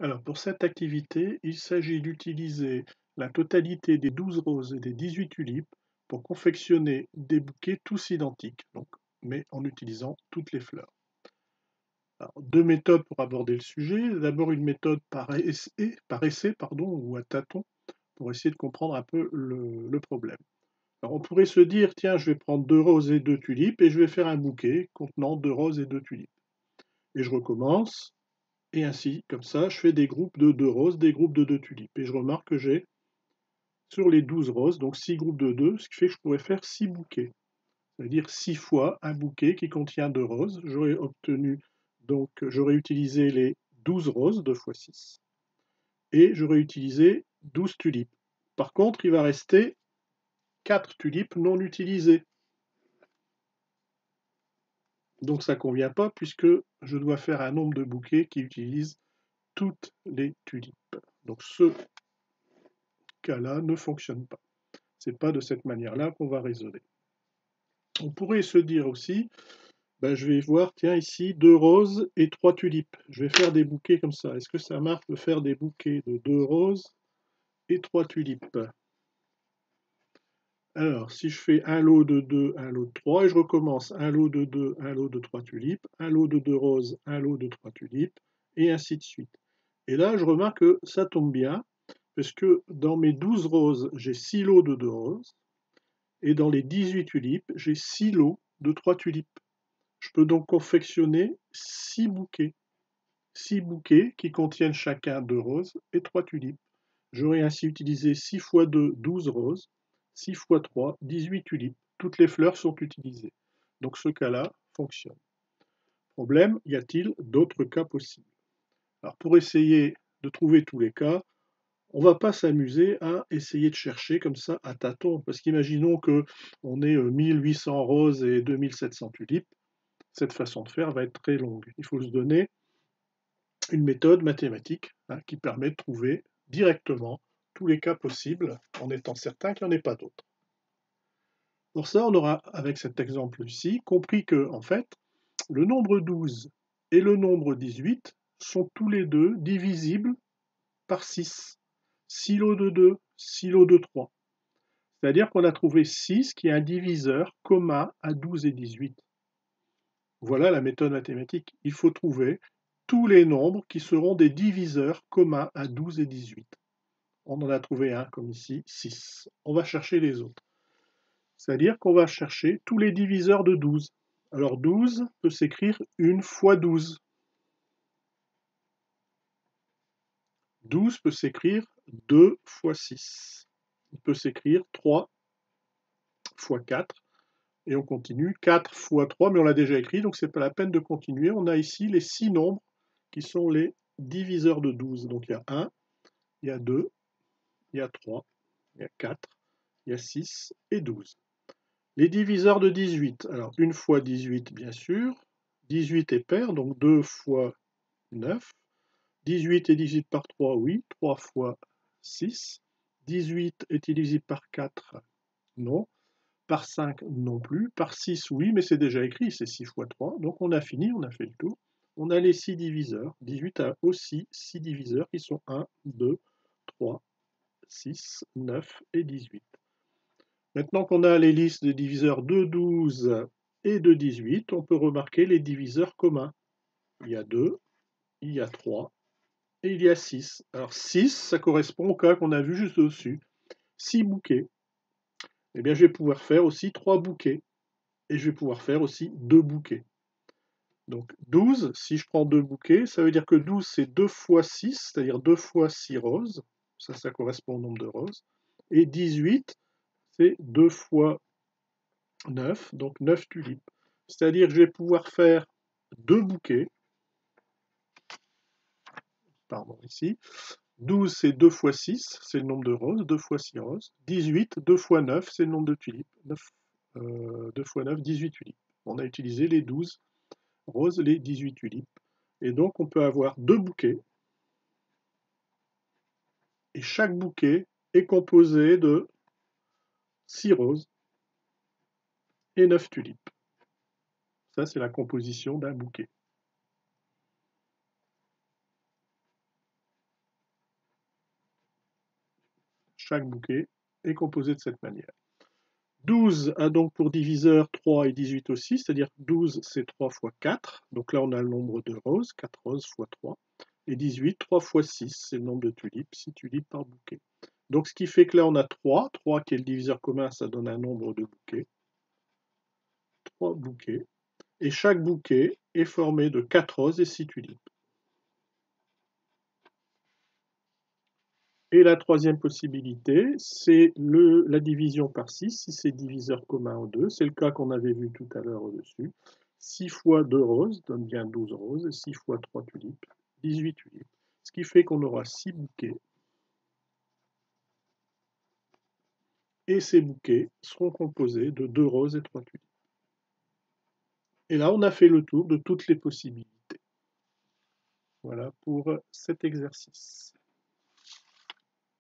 Alors pour cette activité, il s'agit d'utiliser la totalité des 12 roses et des 18 tulipes pour confectionner des bouquets tous identiques, donc, mais en utilisant toutes les fleurs. Alors, deux méthodes pour aborder le sujet. D'abord une méthode par essai pardon, ou à tâtons pour essayer de comprendre un peu le problème. Alors on pourrait se dire, tiens, je vais prendre 2 roses et 2 tulipes et je vais faire un bouquet contenant 2 roses et 2 tulipes. Et je recommence. Et ainsi, comme ça, je fais des groupes de 2 roses, des groupes de 2 tulipes. Et je remarque que j'ai, sur les 12 roses, donc 6 groupes de 2, ce qui fait que je pourrais faire 6 bouquets. C'est-à-dire 6 fois un bouquet qui contient 2 roses. J'aurais obtenu, donc j'aurais utilisé les 12 roses, 2 fois 6. Et j'aurais utilisé 12 tulipes. Par contre, il va rester 4 tulipes non utilisées. Donc ça ne convient pas puisque je dois faire un nombre de bouquets qui utilise toutes les tulipes. Donc ce cas-là ne fonctionne pas. C'est pas de cette manière-là qu'on va raisonner. On pourrait se dire aussi, ben, je vais voir, tiens, ici, 2 roses et 3 tulipes. Je vais faire des bouquets comme ça. Est-ce que ça marche de faire des bouquets de 2 roses et 3 tulipes? Alors, si je fais un lot de 2, un lot de 3, et je recommence un lot de 2, un lot de 3 tulipes, un lot de 2 roses, un lot de 3 tulipes, et ainsi de suite. Et là, je remarque que ça tombe bien, parce que dans mes 12 roses, j'ai 6 lots de 2 roses, et dans les 18 tulipes, j'ai 6 lots de 3 tulipes. Je peux donc confectionner 6 bouquets. 6 bouquets qui contiennent chacun 2 roses et 3 tulipes. J'aurai ainsi utilisé 6 fois 2, 12 roses, 6 fois 3, 18 tulipes. Toutes les fleurs sont utilisées. Donc ce cas-là fonctionne. Problème, y a-t-il d'autres cas possibles? Alors pour essayer de trouver tous les cas, on ne va pas s'amuser à essayer de chercher comme ça à tâtons, parce qu'imaginons qu'on ait 1800 roses et 2700 tulipes, cette façon de faire va être très longue. Il faut se donner une méthode mathématique qui permet de trouver directement tous les cas possibles en étant certain qu'il n'y en ait pas d'autres. Pour ça, on aura, avec cet exemple-ci, compris que, en fait, le nombre 12 et le nombre 18 sont tous les deux divisibles par 6. 6 lots de 2, 6 lots de 3. C'est-à-dire qu'on a trouvé 6 qui est un diviseur commun à 12 et 18. Voilà la méthode mathématique. Il faut trouver tous les nombres qui seront des diviseurs communs à 12 et 18. On en a trouvé un, comme ici, 6. On va chercher les autres. C'est-à-dire qu'on va chercher tous les diviseurs de 12. Alors 12 peut s'écrire 1 fois 12. 12 peut s'écrire 2 fois 6. Il peut s'écrire 3 fois 4. Et on continue, 4 fois 3, mais on l'a déjà écrit, donc ce n'est pas la peine de continuer. On a ici les 6 nombres qui sont les diviseurs de 12. Donc il y a 1, il y a 2, il y a 3, il y a 4, il y a 6 et 12. Les diviseurs de 18, alors 1 fois 18 bien sûr, 18 est pair, donc 2 fois 9, 18 est divisible par 3, oui, 3 fois 6, 18 est divisible par 4, non, par 5 non plus, par 6 oui, mais c'est déjà écrit, c'est 6 fois 3, donc on a fini, on a fait le tour. On a les 6 diviseurs, 18 a aussi 6 diviseurs qui sont 1, 2, 3, 6, 9 et 18. Maintenant qu'on a les listes de diviseurs de 12 et de 18, on peut remarquer les diviseurs communs. Il y a 2, il y a 3 et il y a 6. Alors 6, ça correspond au cas qu'on a vu juste au-dessus. 6 bouquets. Eh bien, je vais pouvoir faire aussi 3 bouquets. Et je vais pouvoir faire aussi 2 bouquets. Donc 12, si je prends 2 bouquets, ça veut dire que 12 c'est 2 fois 6, c'est-à-dire 2 fois 6 roses. Ça correspond au nombre de roses. Et 18, c'est 2 fois 9, donc 9 tulipes. C'est-à-dire que je vais pouvoir faire 2 bouquets. Pardon, ici. 12, c'est 2 fois 6, c'est le nombre de roses, 2 fois 6 roses. 18, 2 fois 9, c'est le nombre de tulipes. 2 fois 9, 18 tulipes. On a utilisé les 12 roses, les 18 tulipes. Et donc, on peut avoir 2 bouquets. Et chaque bouquet est composé de 6 roses et 9 tulipes. Ça, c'est la composition d'un bouquet. chaque bouquet est composé de cette manière. 12 a donc pour diviseur 3 et 18 aussi, c'est-à-dire que 12 c'est 3 fois 4, donc là on a le nombre de roses, 4 roses fois 3, et 18, 3 fois 6, c'est le nombre de tulipes, 6 tulipes par bouquet. Donc ce qui fait que là on a 3 qui est le diviseur commun, ça donne un nombre de bouquets, 3 bouquets, et chaque bouquet est formé de 4 roses et 6 tulipes. Et la troisième possibilité, c'est la division par 6, si c'est diviseur commun en 2, c'est le cas qu'on avait vu tout à l'heure au-dessus. 6 fois 2 roses donne bien 12 roses, et 6 fois 3 tulipes, 18 tulipes. Ce qui fait qu'on aura 6 bouquets, et ces bouquets seront composés de 2 roses et 3 tulipes. Et là, on a fait le tour de toutes les possibilités. Voilà pour cet exercice.